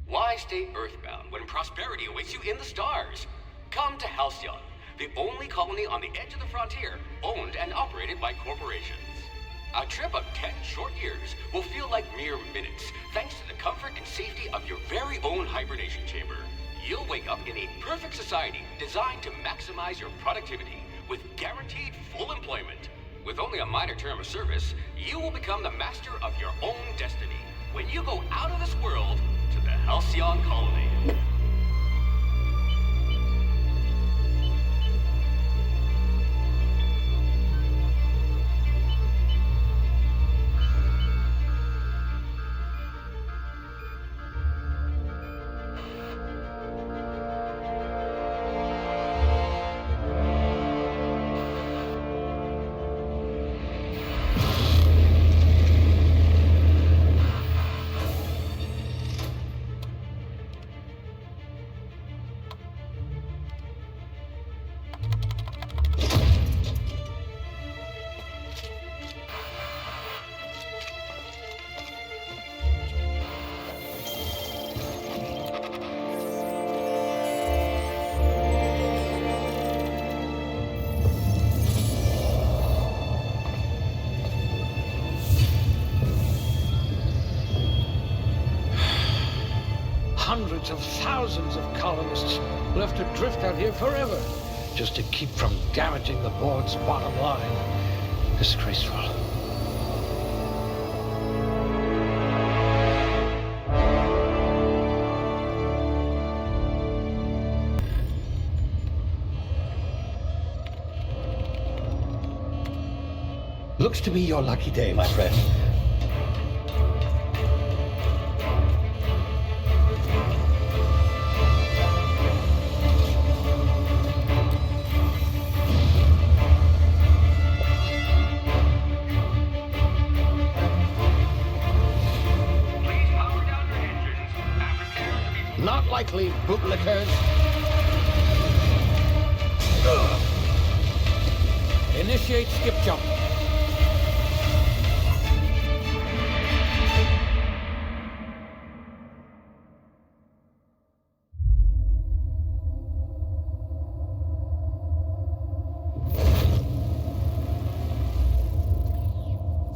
Why stay earthbound when prosperity awaits you in the stars? Come to Halcyon, the only colony on the edge of the frontier, owned and operated by corporations. A trip of 10 short years will feel like mere minutes, thanks to the comfort and safety of your very own hibernation chamber. You'll wake up in a perfect society designed to maximize your productivity with guaranteed full employment. With only a minor term of service, you will become the master of your own destiny when you go out of this world to the Halcyon colony. Hundreds of thousands of colonists will have to drift out here forever just to keep from damaging the board's bottom line. Disgraceful. Looks to be your lucky day, my friend. Not likely, bootlickers. Initiate skip jump.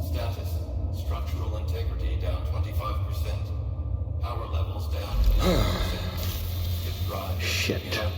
Status. Structural integrity down 25%. Power levels down 10%. If drive is Shit. operated.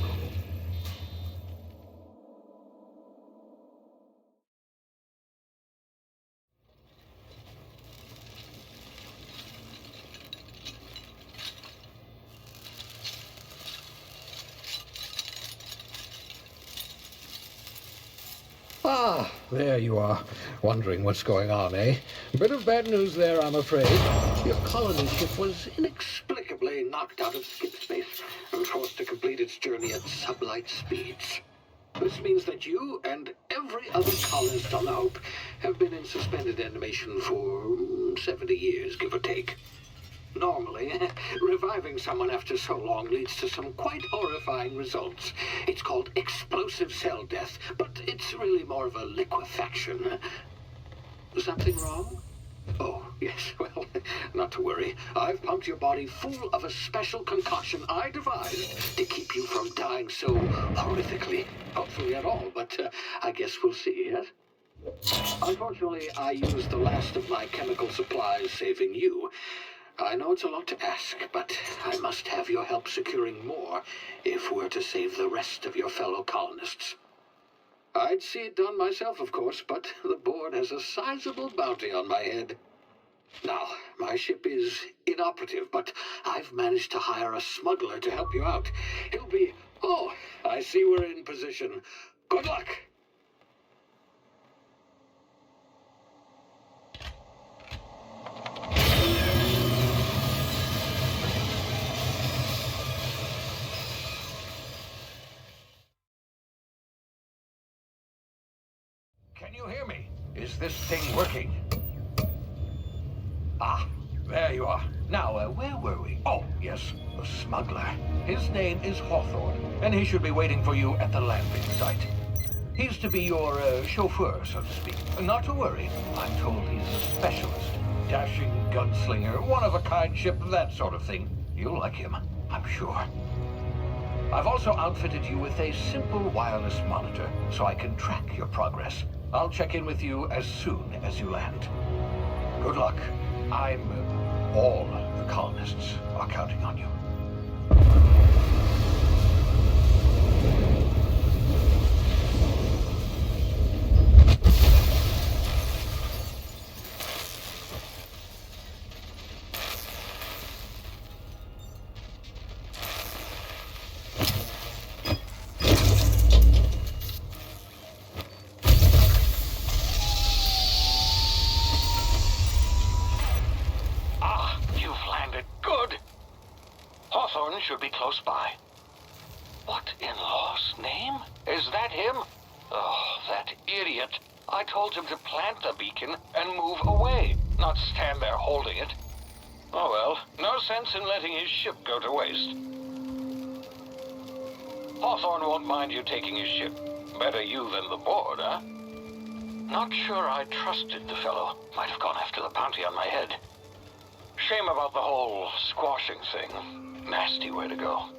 Ah, there you are. Wondering what's going on, eh? Bit of bad news there, I'm afraid. Your colony ship was inexplicably knocked out of skip space and forced to complete its journey at sublight speeds. This means that you and every other colonist on the Hope have been in suspended animation for 70 years, give or take. Normally, reviving someone after so long leads to some quite horrifying results. It's called explosive cell death, but it's really more of a liquefaction. Something wrong? Oh, yes, well, not to worry. I've pumped your body full of a special concoction I devised to keep you from dying so horrifically. Hopefully at all, but I guess we'll see, yes? Unfortunately, I used the last of my chemical supplies saving you. I know it's a lot to ask, but I must have your help securing more if we're to save the rest of your fellow colonists. I'd see it done myself, of course, but the board has a sizable bounty on my head. Now, my ship is inoperative, but I've managed to hire a smuggler to help you out. He'll be... Oh, I see we're in position. Good luck! Can you hear me? Is this thing working? Ah, there you are. Now, where were we? Oh, yes, the smuggler. His name is Hawthorne, and he should be waiting for you at the landing site. He's to be your chauffeur, so to speak. Not to worry. I'm told he's a specialist. Dashing gunslinger, one-of-a-kind ship, that sort of thing. You'll like him, I'm sure. I've also outfitted you with a simple wireless monitor, so I can track your progress. I'll check in with you as soon as you land. Good luck. All the colonists are counting on you. Hawthorne should be close by. What in law's name? Is that him? Oh, that idiot. I told him to plant the beacon and move away, not stand there holding it. Oh well, no sense in letting his ship go to waste. Hawthorne won't mind you taking his ship. Better you than the board, huh? Not sure I trusted the fellow. Might have gone after the bounty on my head. Shame about the whole squashing thing. Nasty way to go.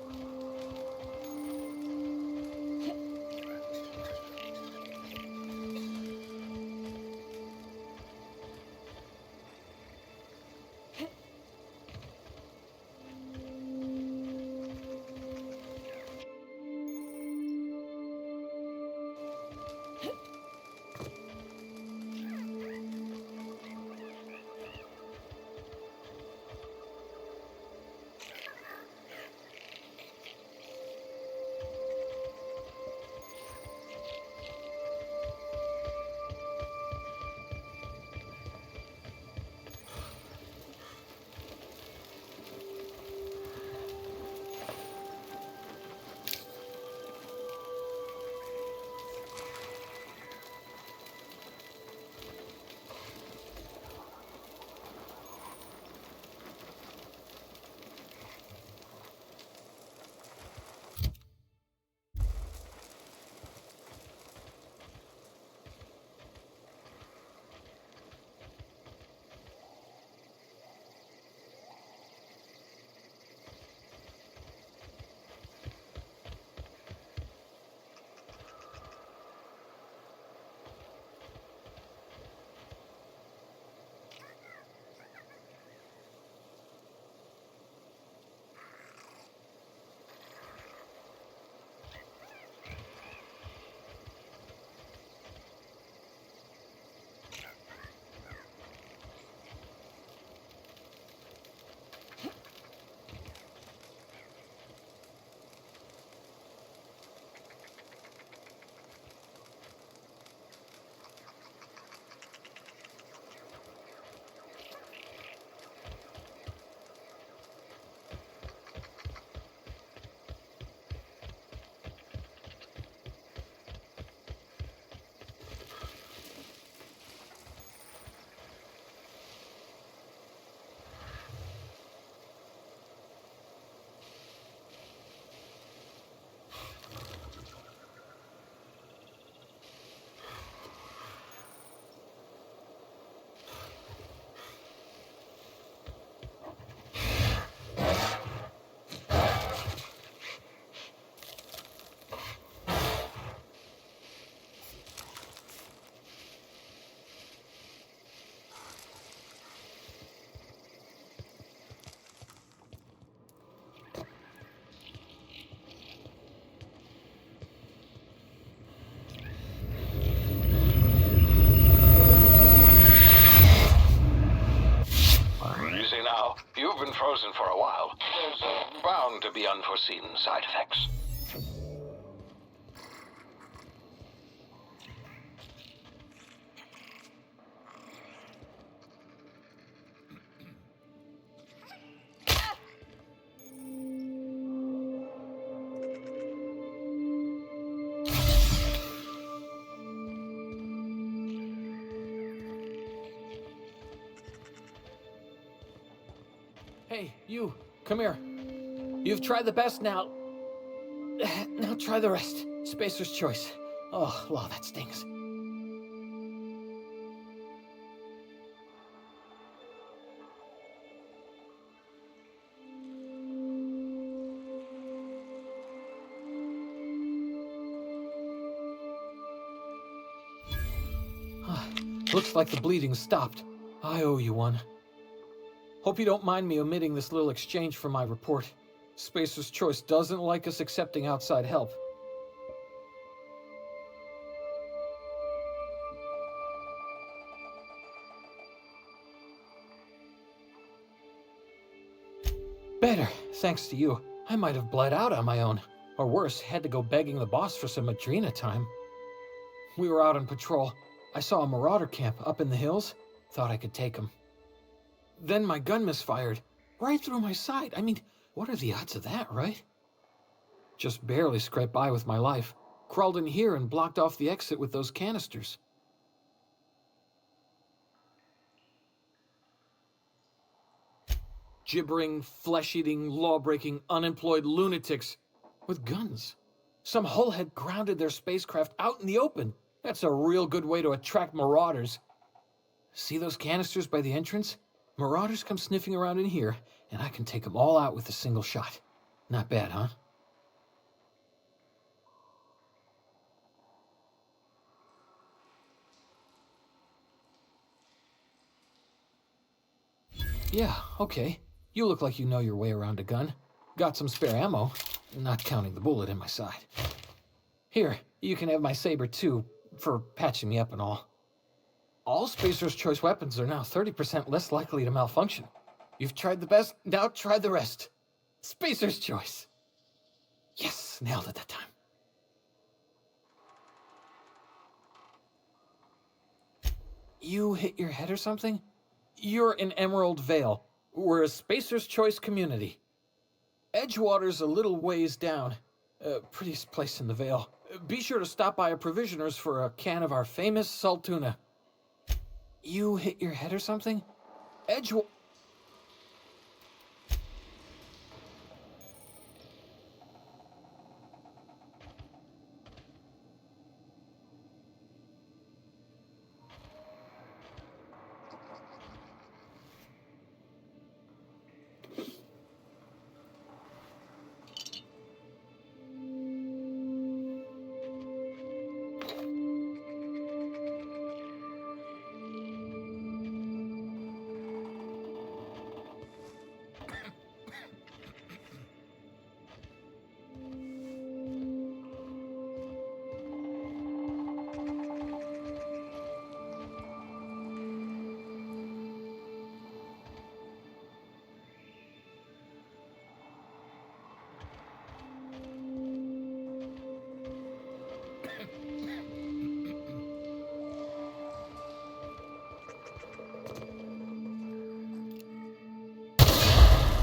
You've been frozen for a while. There's bound to be unforeseen side effects. Hey, you, come here. You've tried the best now. Now try the rest. Spacer's choice. Oh, wow, that stings. Looks like the bleeding's stopped. I owe you one. Hope you don't mind me omitting this little exchange from my report. Spacer's Choice doesn't like us accepting outside help. Better, thanks to you. I might have bled out on my own. Or worse, had to go begging the boss for some Adrena time. We were out on patrol. I saw a marauder camp up in the hills. Thought I could take him. Then my gun misfired. Right through my side. I mean, what are the odds of that, right? Just barely scraped by with my life. Crawled in here and blocked off the exit with those canisters. Gibbering, flesh-eating, law-breaking, unemployed lunatics with guns. Some hullhead grounded their spacecraft out in the open. That's a real good way to attract marauders. See those canisters by the entrance? Marauders come sniffing around in here, and I can take them all out with a single shot. Not bad, huh? Yeah, okay. You look like you know your way around a gun. Got some spare ammo, not counting the bullet in my side. Here, you can have my saber too, for patching me up and all. All Spacer's Choice weapons are now 30% less likely to malfunction. You've tried the best, now try the rest. Spacer's Choice. Yes, nailed it that time. You hit your head or something? You're in Emerald Vale. We're a Spacer's Choice community. Edgewater's a little ways down. Prettiest place in the Vale. Be sure to stop by a provisioner's for a can of our famous salt tuna. You hit your head or something?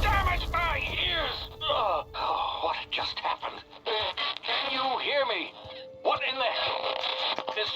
Damage my ears! What just happened? Can you hear me? What in the hell? This...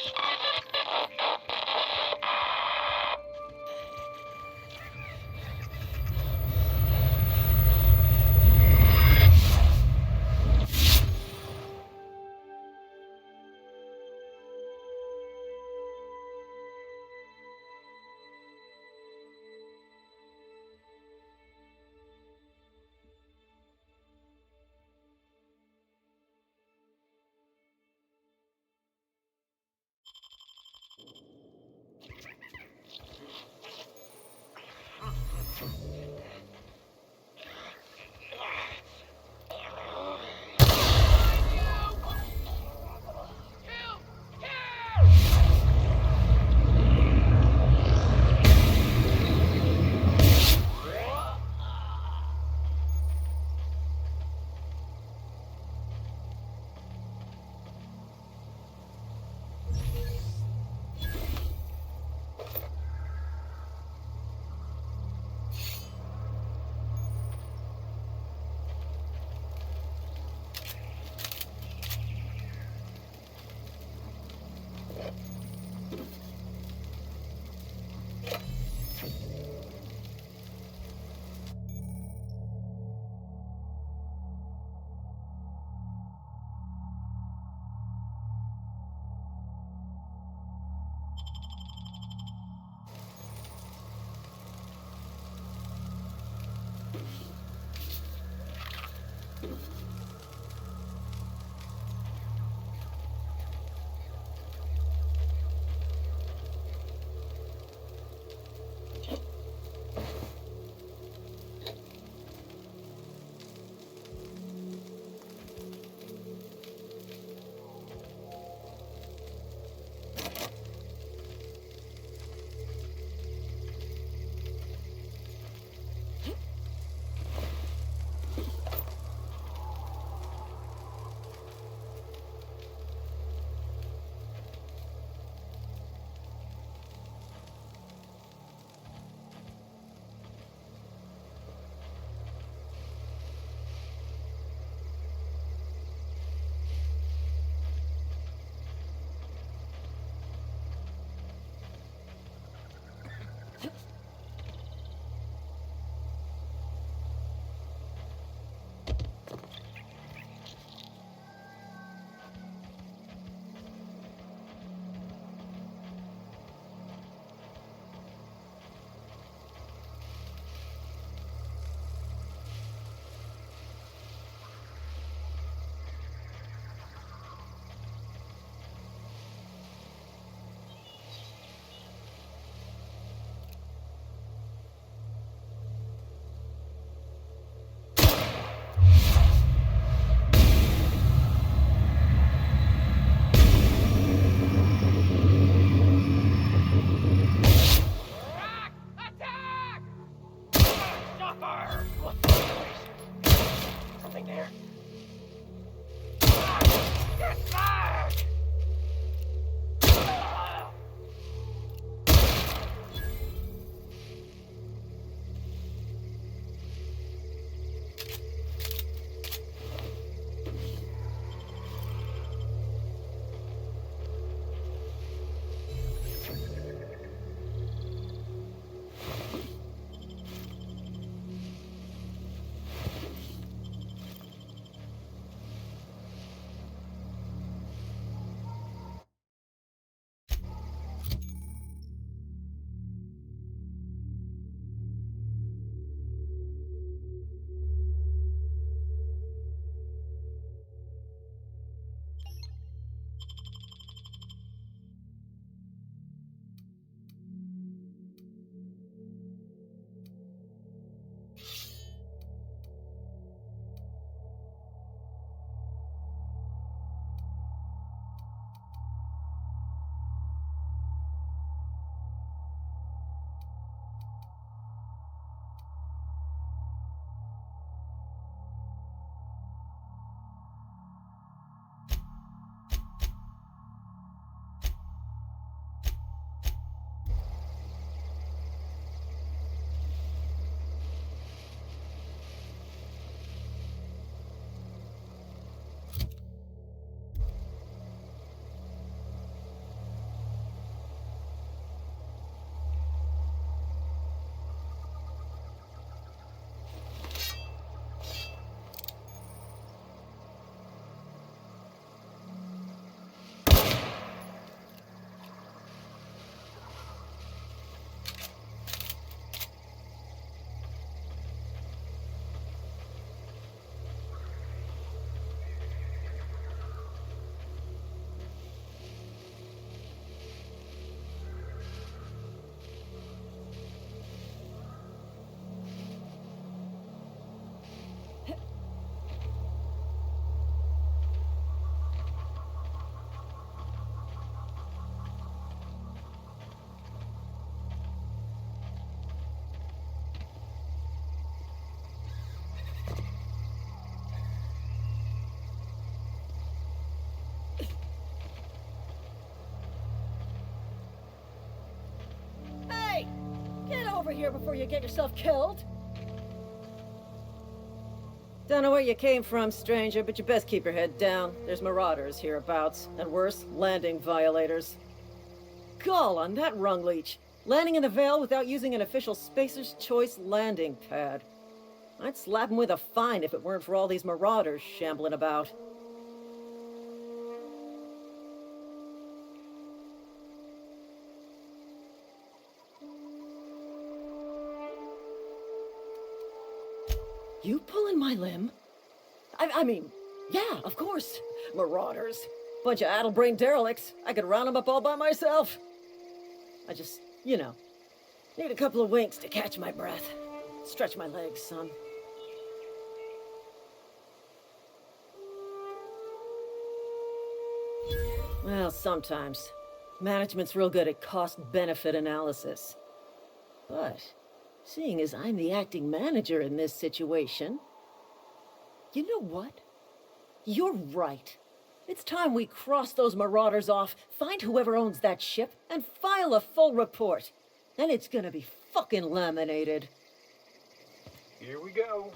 here before you get yourself killed. Don't know where you came from, stranger, but you best keep your head down. There's marauders hereabouts, and worse, landing violators. Gall on that rung leech. Landing in the Vale without using an official Spacer's Choice landing pad. I'd slap him with a fine if it weren't for all these marauders shambling about. You pulling my limb? I mean, yeah, of course. Marauders. Bunch of addle-brained derelicts. I could round them up all by myself. I just, need a couple of winks to catch my breath. Stretch my legs, son. Well, sometimes. Management's real good at cost-benefit analysis. But, seeing as I'm the acting manager in this situation, you know what? You're right. It's time we cross those marauders off, find whoever owns that ship, and file a full report. Then it's gonna be fucking laminated. Here we go.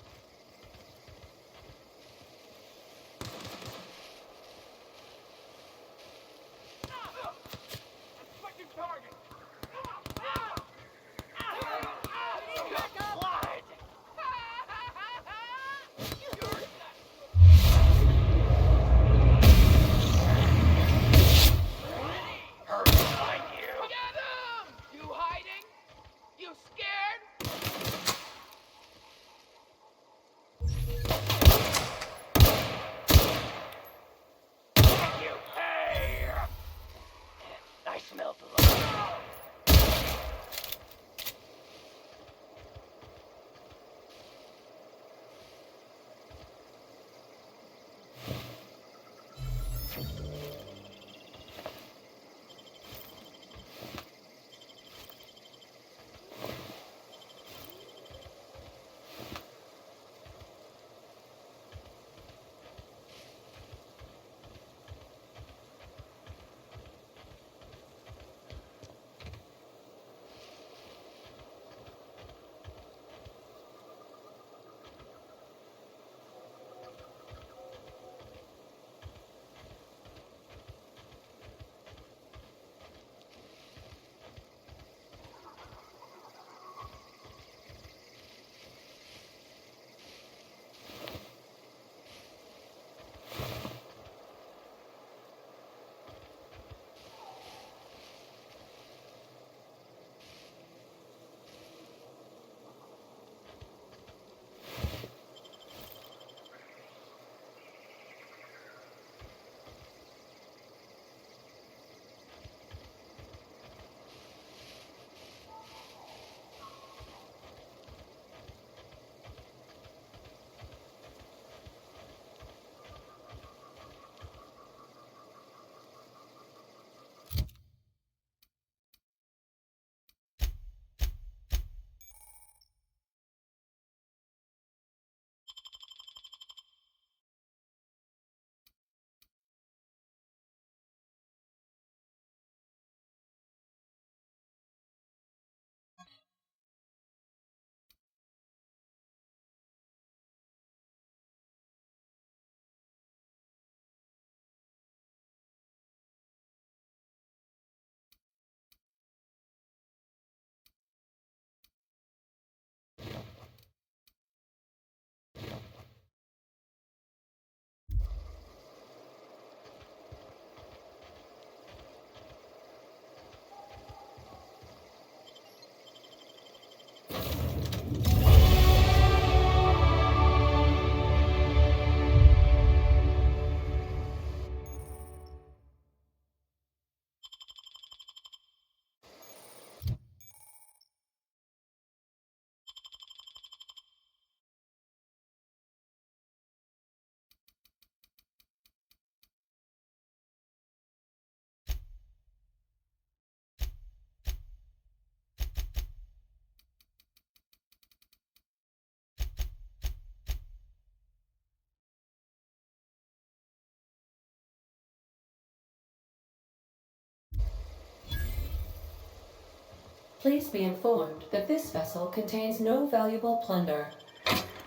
Please be informed that this vessel contains no valuable plunder.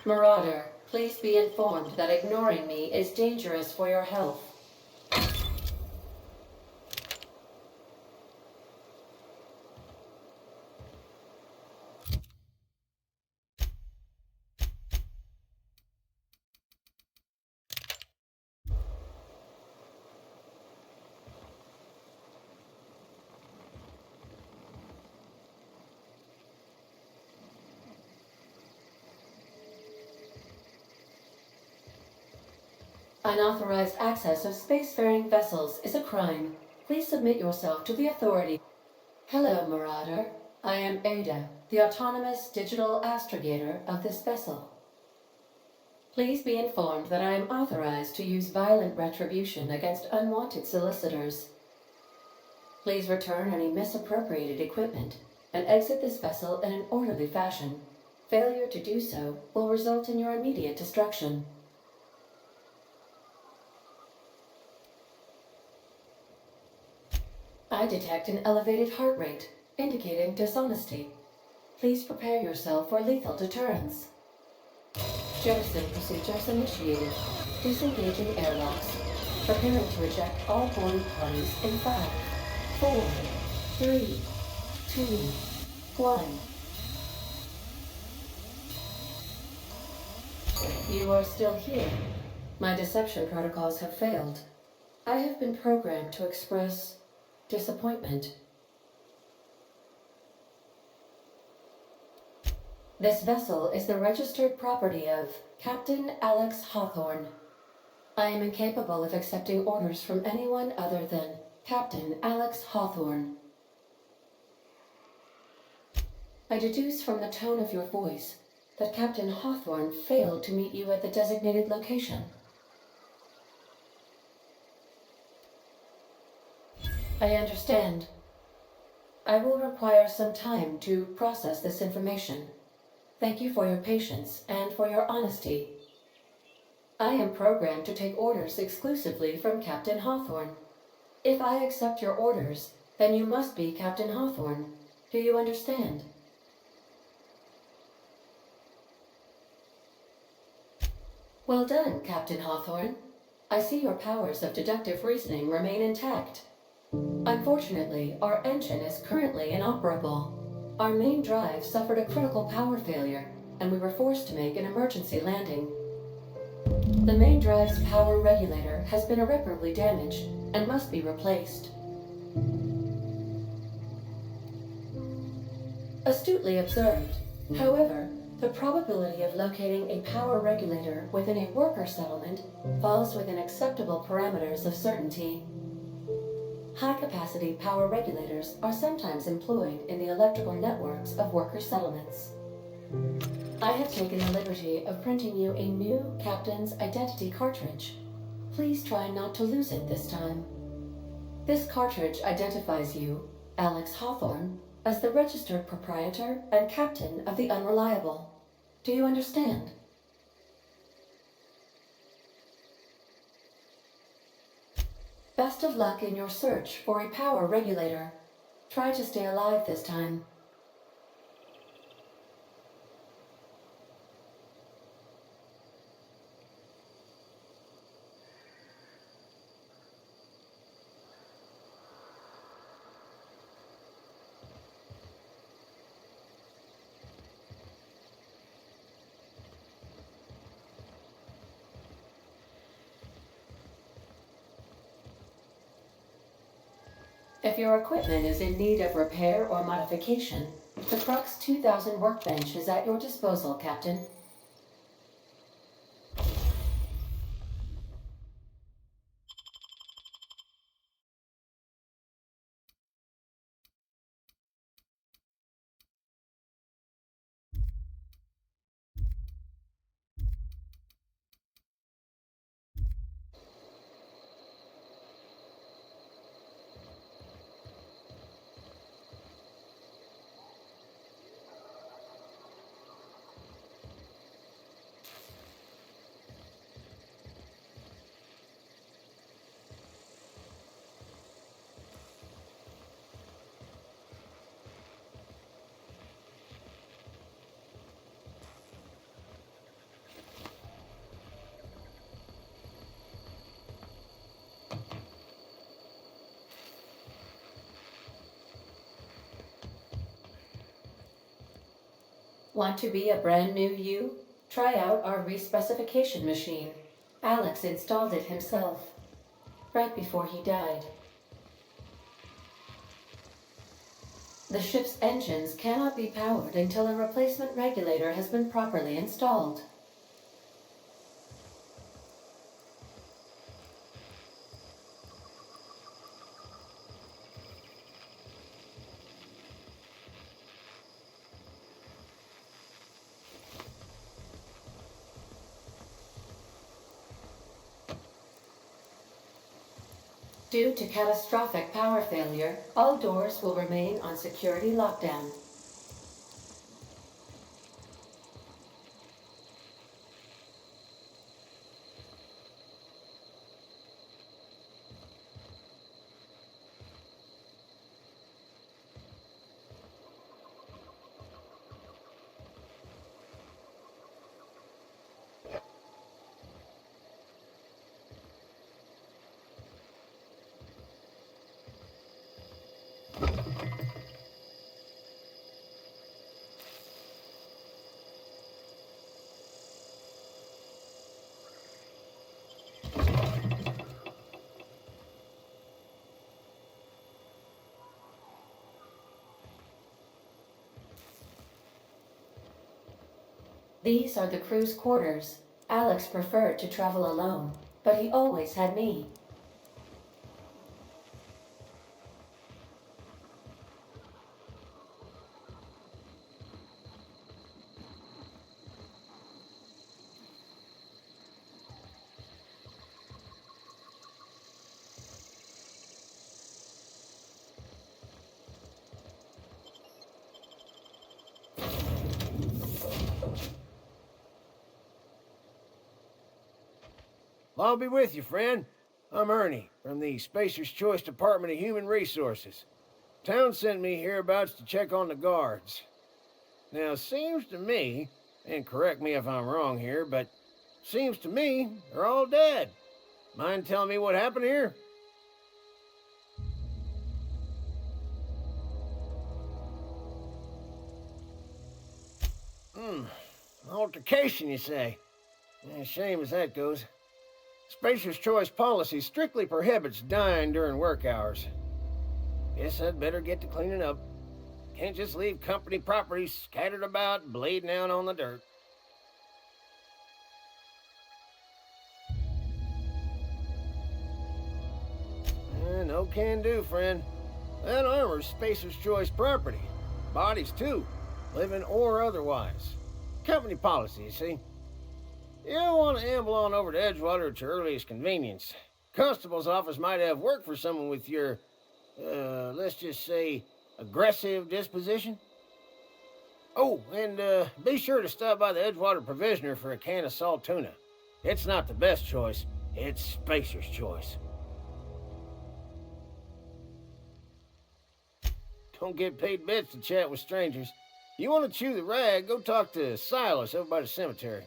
Marauder, please be informed that ignoring me is dangerous for your health. Unauthorized access of spacefaring vessels is a crime. Please submit yourself to the authority. Hello, Marauder. I am Ada, the autonomous digital astrogator of this vessel. Please be informed that I am authorized to use violent retribution against unwanted solicitors. Please return any misappropriated equipment and exit this vessel in an orderly fashion. Failure to do so will result in your immediate destruction. I detect an elevated heart rate, indicating dishonesty. Please prepare yourself for lethal deterrence. Jettison procedures initiated. Disengaging airlocks. Preparing to eject all boarding parties in 5, 4, 3, 2, 1. You are still here. My deception protocols have failed. I have been programmed to express disappointment. This vessel is the registered property of Captain Alex Hawthorne. I am incapable of accepting orders from anyone other than Captain Alex Hawthorne. I deduce from the tone of your voice that Captain Hawthorne failed to meet you at the designated location. I understand. I will require some time to process this information. Thank you for your patience and for your honesty. I am programmed to take orders exclusively from Captain Hawthorne. If I accept your orders, then you must be Captain Hawthorne. Do you understand? Well done, Captain Hawthorne. I see your powers of deductive reasoning remain intact. Unfortunately, our engine is currently inoperable. Our main drive suffered a critical power failure, and we were forced to make an emergency landing. The main drive's power regulator has been irreparably damaged and must be replaced. Astutely observed. However, the probability of locating a power regulator within a worker settlement falls within acceptable parameters of certainty. High-capacity power regulators are sometimes employed in the electrical networks of worker settlements. I have taken the liberty of printing you a new Captain's Identity cartridge. Please try not to lose it this time. This cartridge identifies you, Alex Hawthorne, as the registered proprietor and captain of the Unreliable. Do you understand? Best of luck in your search for a power regulator. Try to stay alive this time. If your equipment is in need of repair or modification, the Crux 2000 workbench is at your disposal, Captain. Want to be a brand new you? Try out our respecification machine. Alex installed it himself, right before he died. The ship's engines cannot be powered until a replacement regulator has been properly installed. Due to catastrophic power failure, all doors will remain on security lockdown. These are the crew's quarters. Alex preferred to travel alone, but he always had me. I'll be with you, friend. I'm Ernie, from the Spacer's Choice Department of Human Resources. Town sent me hereabouts to check on the guards. Now, seems to me, and correct me if I'm wrong here, but seems to me they're all dead. Mind telling me what happened here? Altercation, you say? Yeah, shame as that goes. Spacer's Choice policy strictly prohibits dying during work hours. Guess I'd better get to cleaning up. Can't just leave company property scattered about, bleeding out on the dirt. No can do, friend. That armor's Spacer's Choice property. Bodies, too. Living or otherwise. Company policy, you see. You don't want to amble on over to Edgewater at your earliest convenience. Constable's office might have work for someone with your, let's just say, aggressive disposition. Oh, and be sure to stop by the Edgewater Provisioner for a can of salt tuna. It's not the best choice, it's Spacer's Choice. Don't get paid bits to chat with strangers. You want to chew the rag, go talk to Silas over by the cemetery.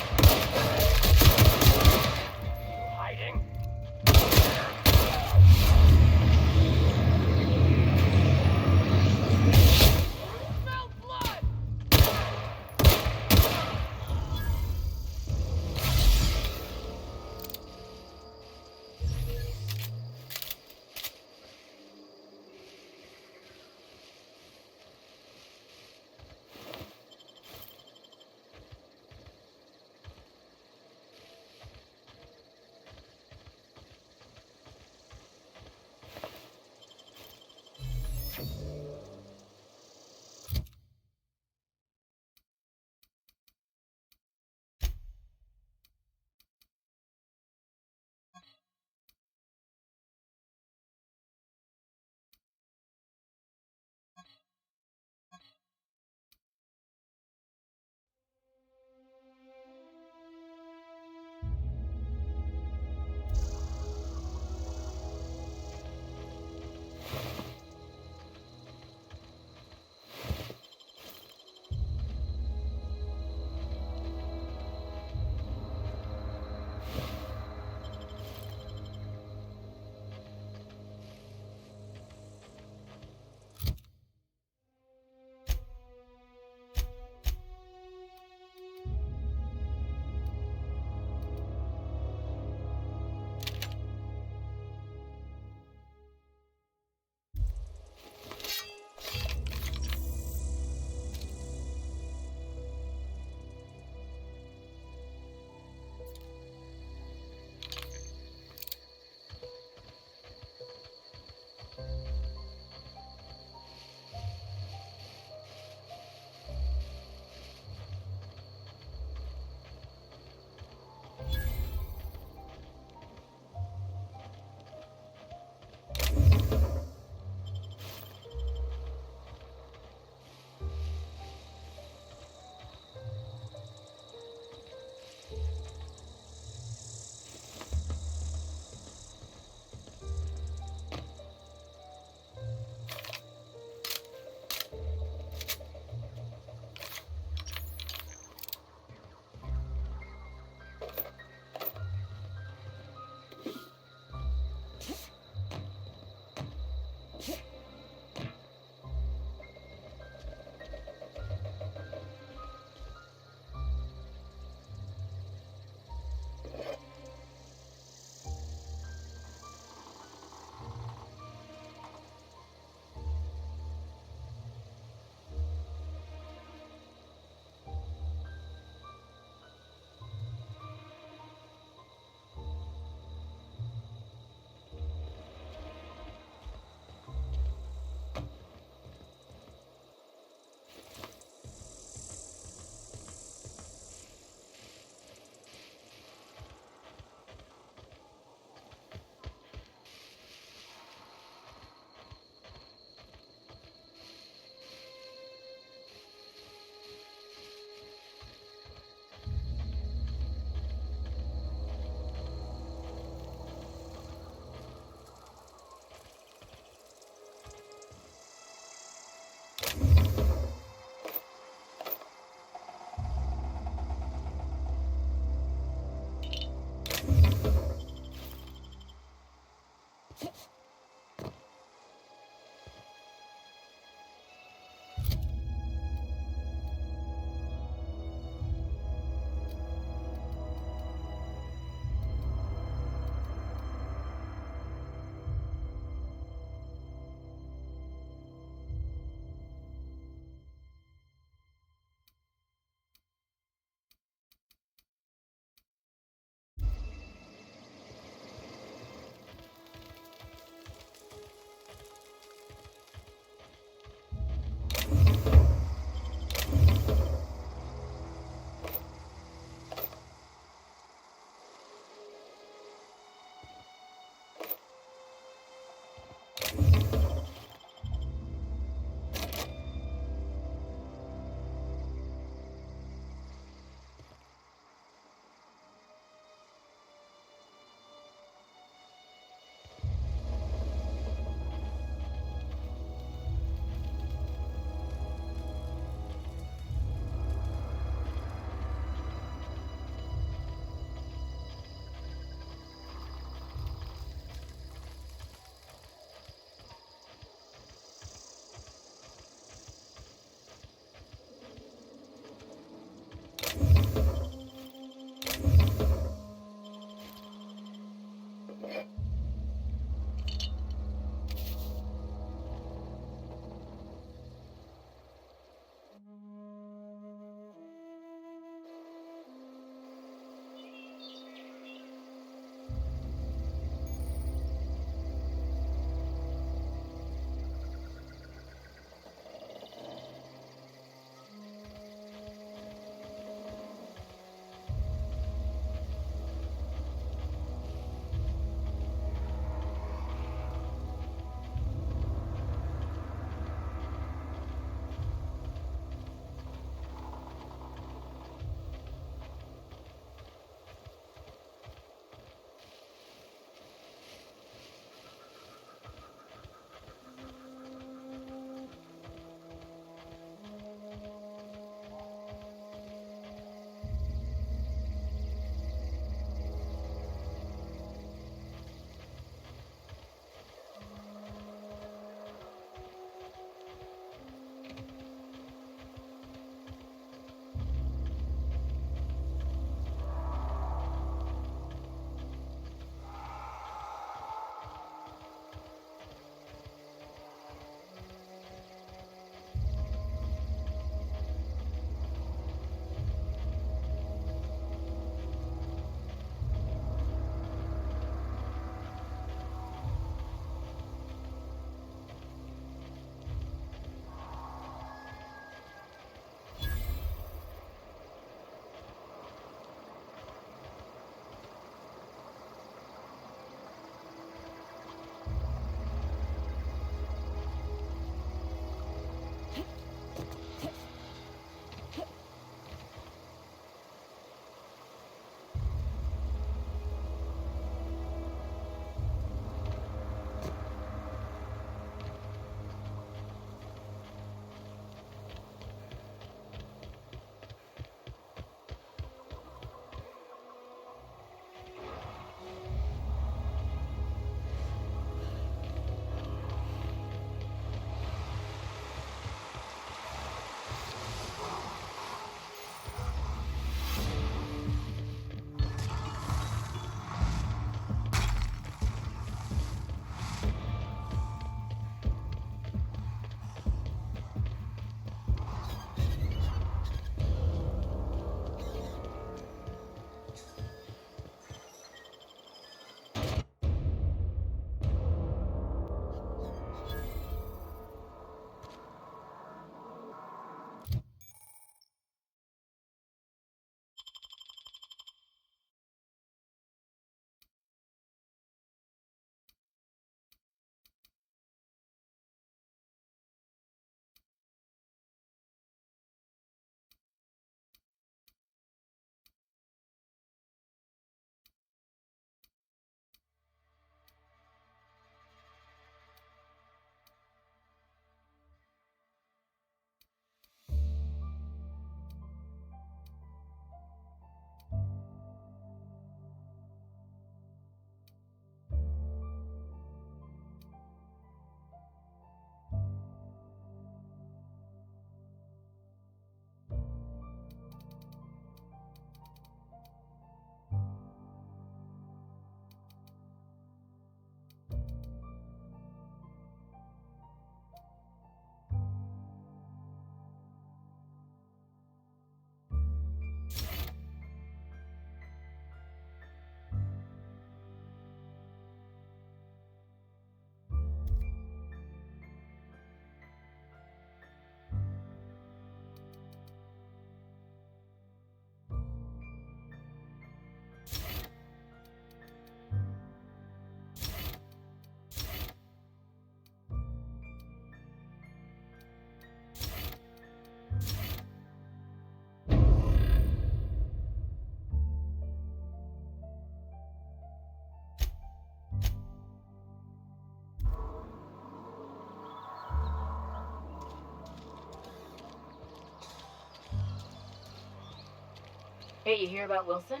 Hey, you hear about Wilson?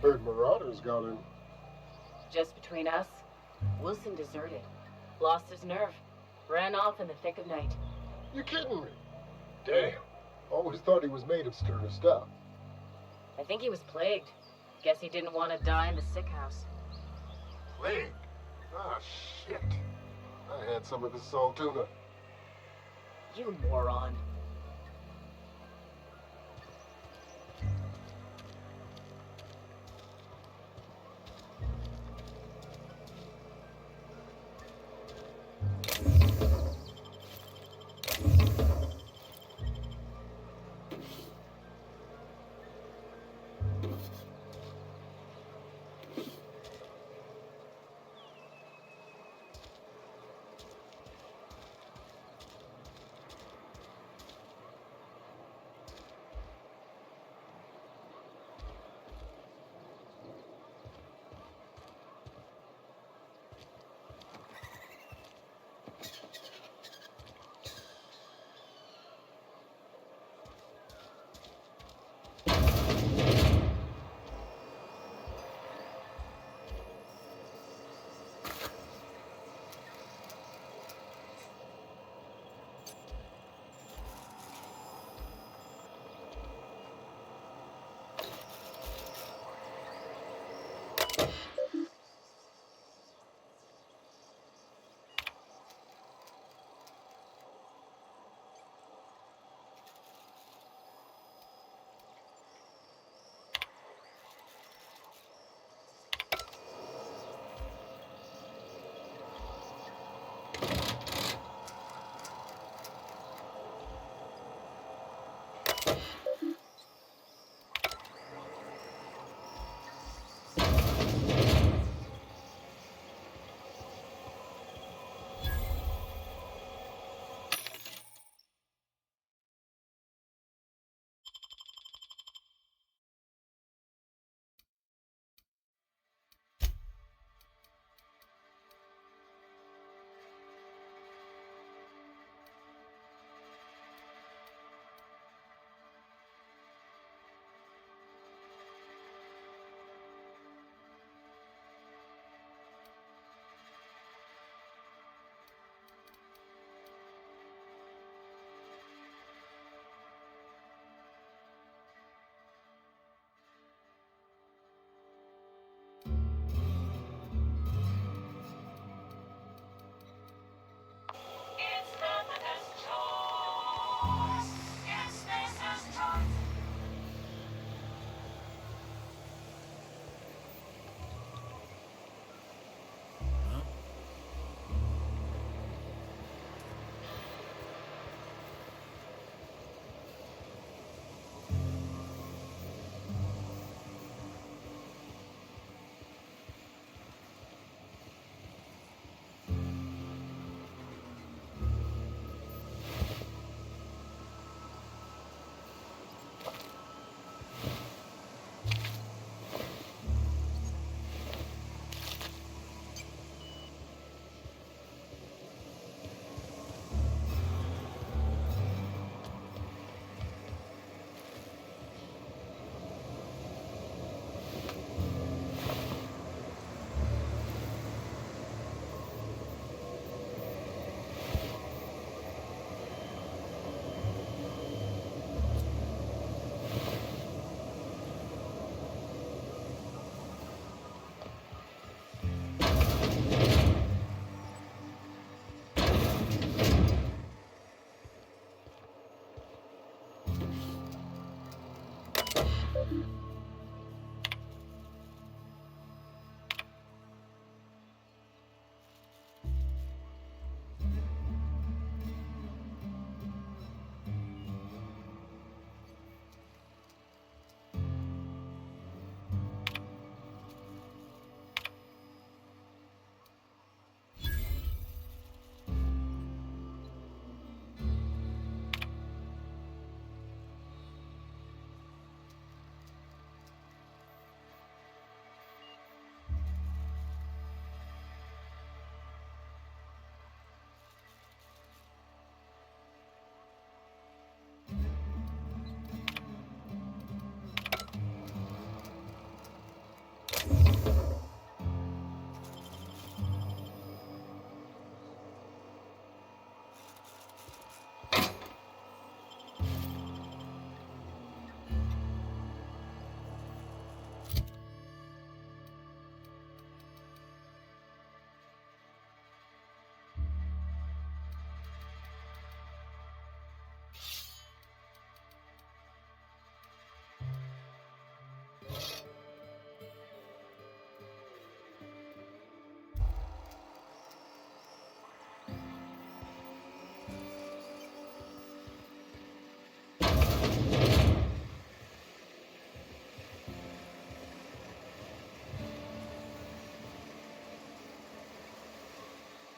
Heard Marauders got in. Just between us, Wilson deserted. Lost his nerve. Ran off in the thick of night. You kidding me? Damn. Always thought he was made of sterner stuff. I think he was plagued. Guess he didn't want to die in the sick house. Plague? Ah, shit. I had some of this salt tuna. You moron.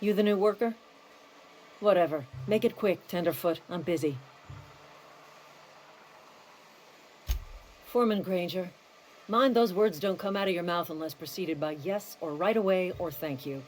You the new worker? Whatever. Make it quick, Tenderfoot. I'm busy. Foreman Granger, mind those words don't come out of your mouth unless preceded by yes or right away or thank you.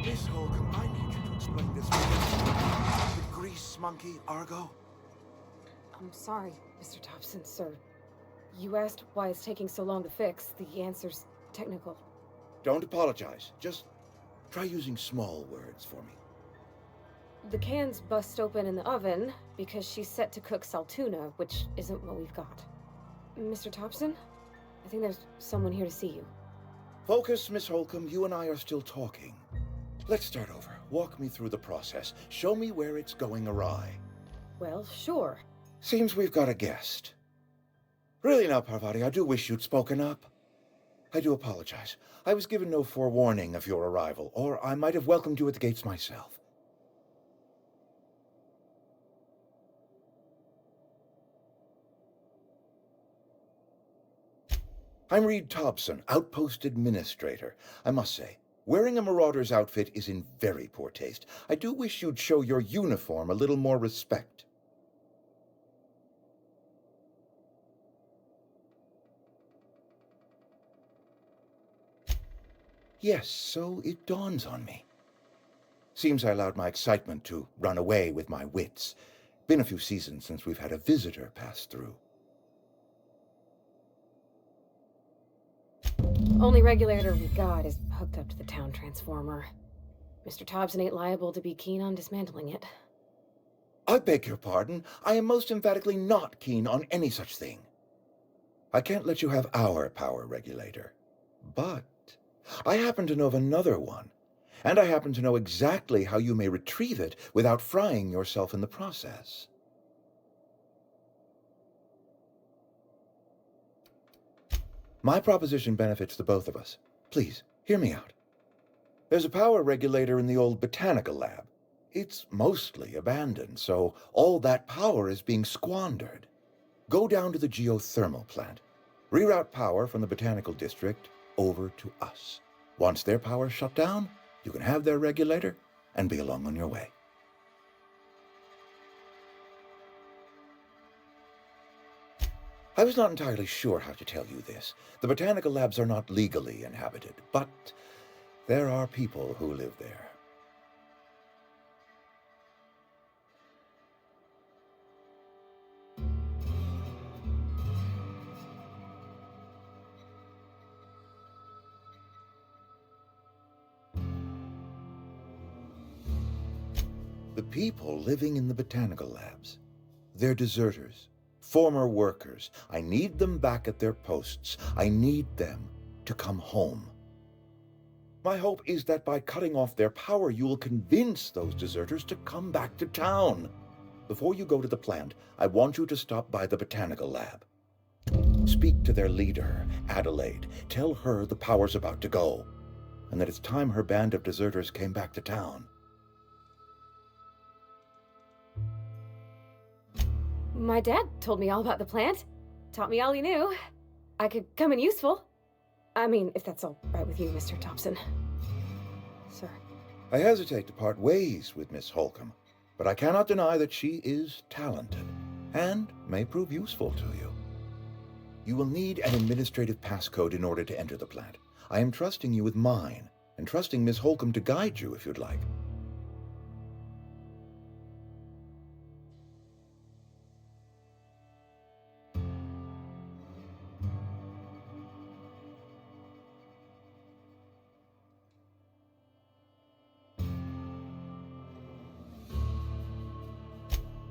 Miss Holcomb, I need you to explain this. The grease monkey, Argo? I'm sorry, Mr. Thompson, sir. You asked why it's taking so long to fix. The answer's technical. Don't apologize. Just try using small words for me. The can's bust open in the oven because she's set to cook saltuna, which isn't what we've got. Mr. Thompson? I think there's someone here to see you. Focus, Miss Holcomb. You and I are still talking. Let's start over. Walk me through the process. Show me where it's going awry. Well, sure. Seems we've got a guest. Really now, Parvati, I do wish you'd spoken up. I do apologize. I was given no forewarning of your arrival, or I might have welcomed you at the gates myself. I'm Reed Thompson, Outpost Administrator. I must say, wearing a Marauder's outfit is in very poor taste. I do wish you'd show your uniform a little more respect. Yes, so it dawns on me. Seems I allowed my excitement to run away with my wits. Been a few seasons since we've had a visitor pass through. Only regulator we got is hooked up to the town transformer. Mr. Thompson ain't liable to be keen on dismantling it. I beg your pardon. I am most emphatically not keen on any such thing. I can't let you have our power regulator. But I happen to know of another one, and I happen to know exactly how you may retrieve it without frying yourself in the process. My proposition benefits the both of us. Please, hear me out. There's a power regulator in the old botanical lab. It's mostly abandoned, so all that power is being squandered. Go down to the geothermal plant. Reroute power from the botanical district over to us. Once their power's shut down, you can have their regulator and be along on your way. I was not entirely sure how to tell you this. The botanical labs are not legally inhabited, but there are people who live there. The people living in the botanical labs. They're deserters, former workers. I need them back at their posts. I need them to come home. My hope is that by cutting off their power, you will convince those deserters to come back to town. Before you go to the plant, I want you to stop by the botanical lab. Speak to their leader, Adelaide. Tell her the power's about to go, and that it's time her band of deserters came back to town. My dad told me all about the plant. Taught me all he knew. I could come in useful. I mean, if that's all right with you, Mr. Thompson. Sir. I hesitate to part ways with Miss Holcomb, but I cannot deny that she is talented and may prove useful to you. You will need an administrative passcode in order to enter the plant. I am trusting you with mine, and trusting Miss Holcomb to guide you if you'd like.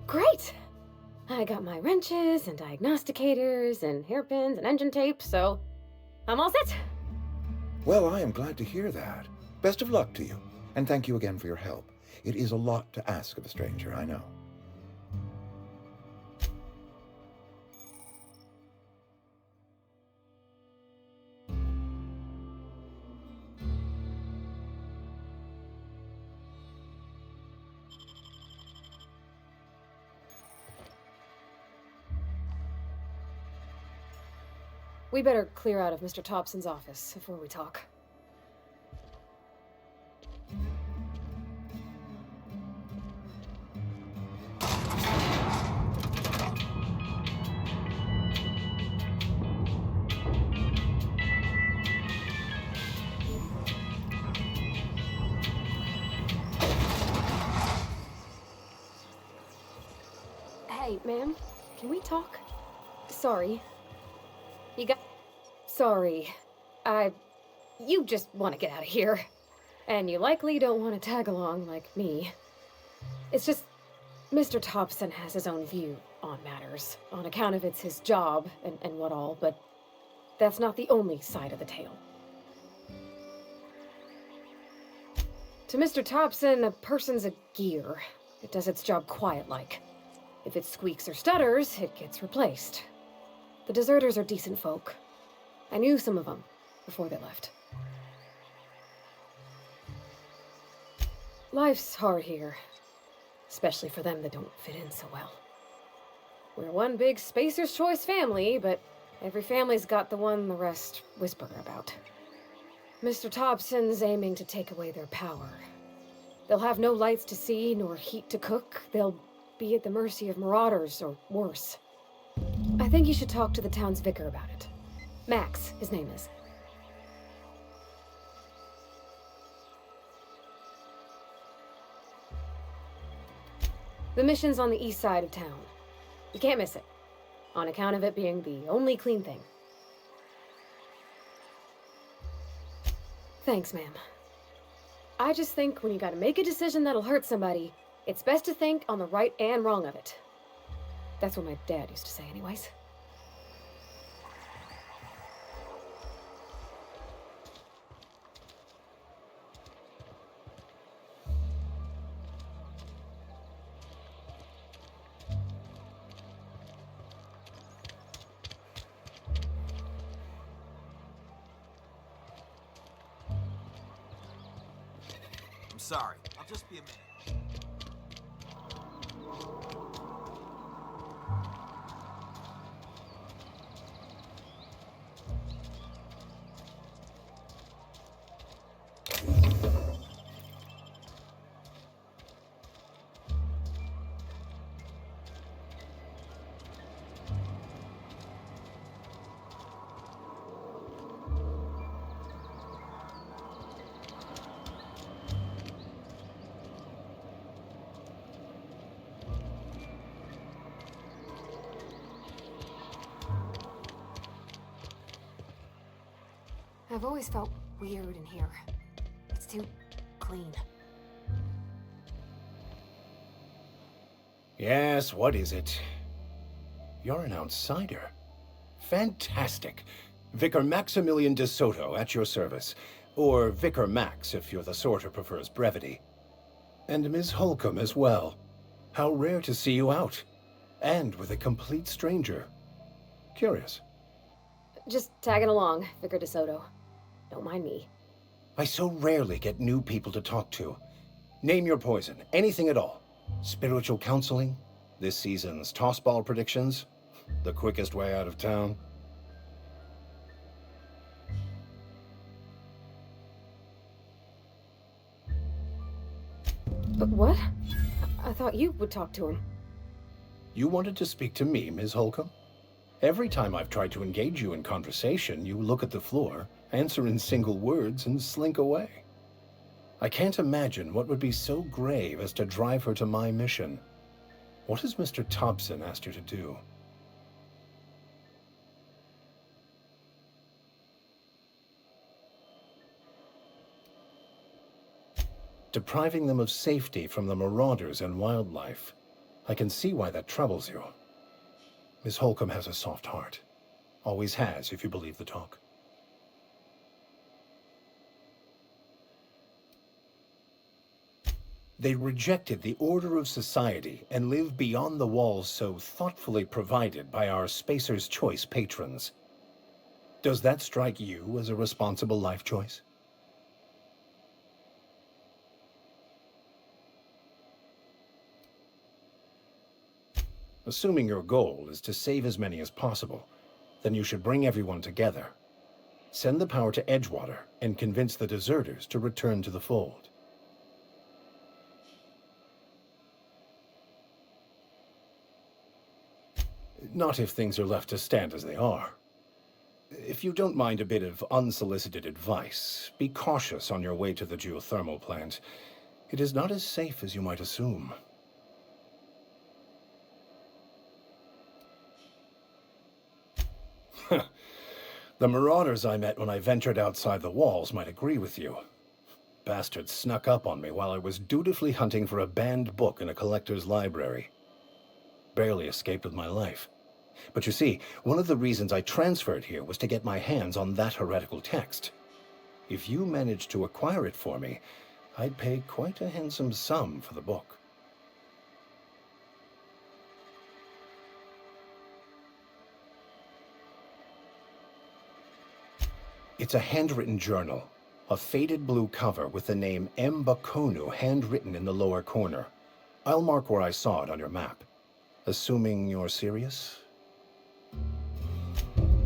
Great! I got my wrenches and diagnosticators and hairpins and engine tape, so I'm all set. Well, I am glad to hear that. Best of luck to you, and thank you again for your help. It is a lot to ask of a stranger, I know. We better clear out of Mr. Thompson's office before we talk. Hey, ma'am, can we talk? Sorry. You got... Sorry. You just want to get out of here. And you likely don't want to tag along like me. It's just... Mr. Thompson has his own view on matters, on account of it's his job and what all, but that's not the only side of the tale. To Mr. Thompson, a person's a gear. It does its job quiet-like. If it squeaks or stutters, it gets replaced. The deserters are decent folk. I knew some of them before they left. Life's hard here, especially for them that don't fit in so well. We're one big Spacer's Choice family, but every family's got the one the rest whisper about. Mr. Thompson's aiming to take away their power. They'll have no lights to see, nor heat to cook. They'll be at the mercy of marauders, or worse. I think you should talk to the town's vicar about it. Max, his name is. The mission's on the east side of town. You can't miss it, on account of it being the only clean thing. Thanks, ma'am. I just think when you gotta make a decision that'll hurt somebody, it's best to think on the right and wrong of it. That's what my dad used to say anyways. I'm sorry. I'll just be a minute. I've always felt weird in here. It's too clean. Yes, what is it? You're an outsider. Fantastic. Vicar Maximilian de Soto at your service. Or Vicar Max, if you're the sort who prefers brevity. And Ms. Holcomb as well. How rare to see you out. And with a complete stranger. Curious. Just tagging along, Vicar DeSoto. Don't mind me. I so rarely get new people to talk to. Name your poison, anything at all. Spiritual counseling? This season's tossball predictions? The quickest way out of town? But what? I thought you would talk to him. You wanted to speak to me, Ms. Holcomb? Every time I've tried to engage you in conversation, you look at the floor, answer in single words, and slink away. I can't imagine what would be so grave as to drive her to my mission. What has Mr. Thompson asked you to do? Depriving them of safety from the marauders and wildlife. I can see why that troubles you. Miss Holcomb has a soft heart. Always has, if you believe the talk. They rejected the order of society and live beyond the walls so thoughtfully provided by our Spacer's Choice patrons. Does that strike you as a responsible life choice? Assuming your goal is to save as many as possible, then you should bring everyone together. Send the power to Edgewater and convince the deserters to return to the fold. Not if things are left to stand as they are. If you don't mind a bit of unsolicited advice, be cautious on your way to the geothermal plant. It is not as safe as you might assume. The marauders I met when I ventured outside the walls might agree with you. Bastards snuck up on me while I was dutifully hunting for a banned book in a collector's library. Barely escaped with my life. But you see, one of the reasons I transferred here was to get my hands on that heretical text. If you managed to acquire it for me, I'd pay quite a handsome sum for the book. It's a handwritten journal, a faded blue cover with the name M. Bakonu handwritten in the lower corner. I'll mark where I saw it on your map. Assuming you're serious?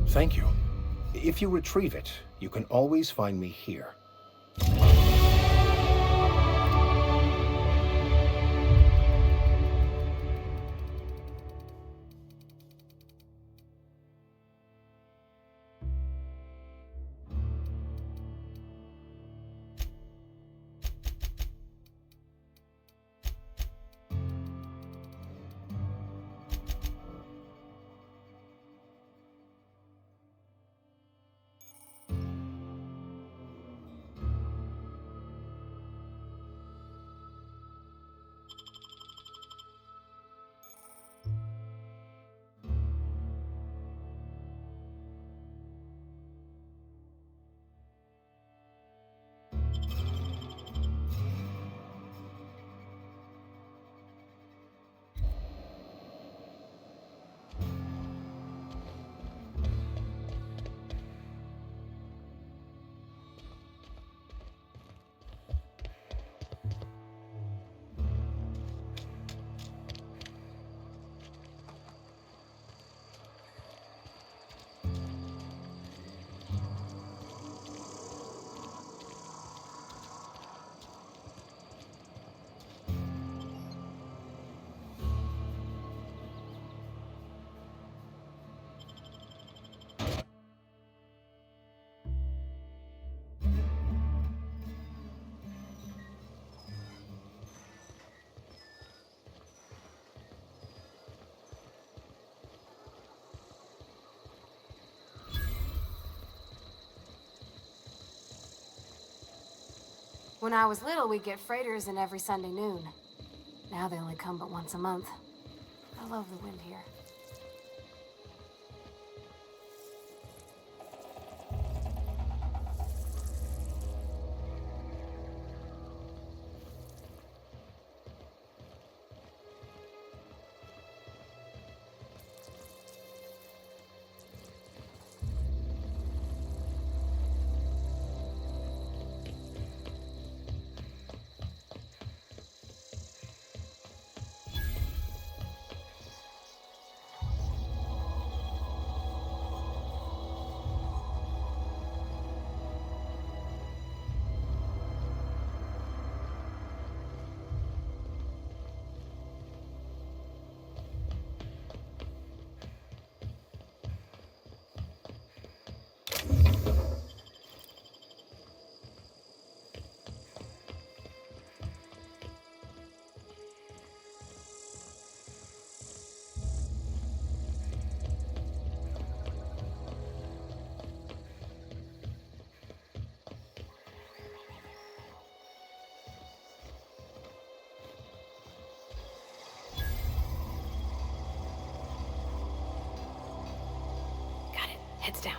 Thank you. If you retrieve it, you can always find me here. When I was little, we'd get freighters in every Sunday noon. Now they only come but once a month. I love the wind here. Heads down.